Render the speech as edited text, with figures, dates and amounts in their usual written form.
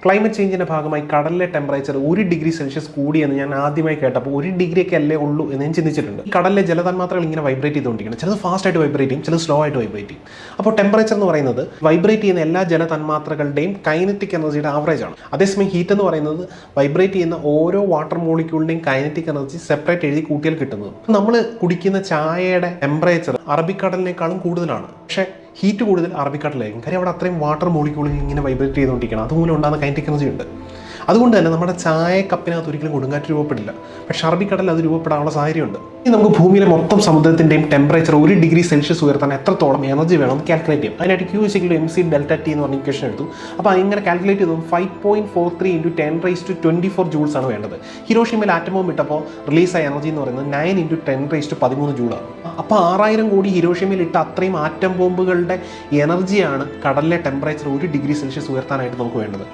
Climate ചേഞ്ചിൻ്റെ ഭാഗമായി കടലിലെ temperature 1°C കൂടിയെന്ന് ഞാൻ ആദ്യമായി കേട്ടപ്പോൾ 1 ഡിഗ്രിയൊക്കെ അല്ലേ ഉള്ളൂ എന്ന് ഞാൻ ചിന്തിച്ചിട്ടുണ്ട്. കടലിലെ ജലതന്മാത്രകൾ ഇങ്ങനെ വൈബ്രേറ്റ് ചെയ്തുകൊണ്ടിരിക്കണം. ചിലത് ഫാസ്റ്റ് ആയിട്ട് വൈബ്രേറ്റ് ചെയ്യും, ചിലത് സ്ലോ ആയിട്ട് വൈബ്രേറ്റ് ചെയ്യും. അപ്പോൾ ടെമ്പറേച്ചർ എന്ന് പറയുന്നത് വൈബ്രേറ്റ് ചെയ്യുന്ന എല്ലാ ജലതന്മാത്രകളുടെയും കൈനറ്റിക് എനർജിയുടെ ആവറേജ് ആണ്. അതേസമയം ഹീറ്റ് എന്ന് പറയുന്നത് വൈബ്രേറ്റ് ചെയ്യുന്ന ഓരോ വാട്ടർ മോളിക്യൂളിൻ്റെയും കൈനറ്റിക് എനർജി സെപ്പറേറ്റ് എഴുതി കൂട്ടിയാൽ കിട്ടുന്നത്. നമ്മൾ കുടിക്കുന്ന ചായയുടെ ടെമ്പറേച്ചർ അറബിക്കടലിനേക്കാളും കൂടുതലാണ്. പക്ഷേ ഹീറ്റ് കൂടുതൽ അറബിക്കടലിലായിരിക്കും. കാര്യം അവിടെ അത്രയും വാട്ടർ മോളിക്യൂളുകൾ ഇങ്ങനെ വൈബ്രേറ്റ് ചെയ്തുകൊണ്ടിരിക്കണം. അതുമൂലം ഉണ്ടാകുന്ന കൈനറ്റിക് എനർജി ഉണ്ട്. അതുകൊണ്ട് തന്നെ നമ്മുടെ ചായ കപ്പിനകത്ത് ഒരിക്കലും കൊടുങ്കാറ്റ് രൂപപ്പെടില്ല. പക്ഷേ അറബിക്കടലിൽ അത് രൂപപ്പെടാനുള്ള സാഹചര്യമുണ്ട്. ഇനി നമുക്ക് ഭൂമിയിലെ മൊത്തം സമുദ്രത്തിൻ്റെയും ടെമ്പറേച്ചർ 1°C ഉയർത്താൻ എത്രത്തോളം എനർജി വേണമെന്ന് കാൽക്കുലേറ്റ് ചെയ്യും. അതിനായിട്ട് Q=mc∆T എന്ന് പറഞ്ഞ ഇക്വേഷൻ എടുത്തു. അപ്പോൾ അങ്ങനെ കാൽക്കുലേറ്റ് ചെയ്തത് 5.43 × 10⁻24 ജൂൾസ് ആണ് വേണ്ടത്. ഹിരോഷിമയിൽ ആറ്റം ബോംബ് ഇട്ടപ്പോൾ റിലീസായ എനർജി എന്ന് പറയുന്നത് 9 × 10⁻13 ജൂളാണ്. അപ്പോൾ 6000 കോടി ഹിരോഷിമയിൽ ഇട്ട അത്രയും ആറ്റം ബോംബുകളുടെ എനർജിയാണ് കടലിലെ ടെമ്പറേച്ചർ 1°C ഉയർത്താനായിട്ട് നമുക്ക് വേണ്ടത്.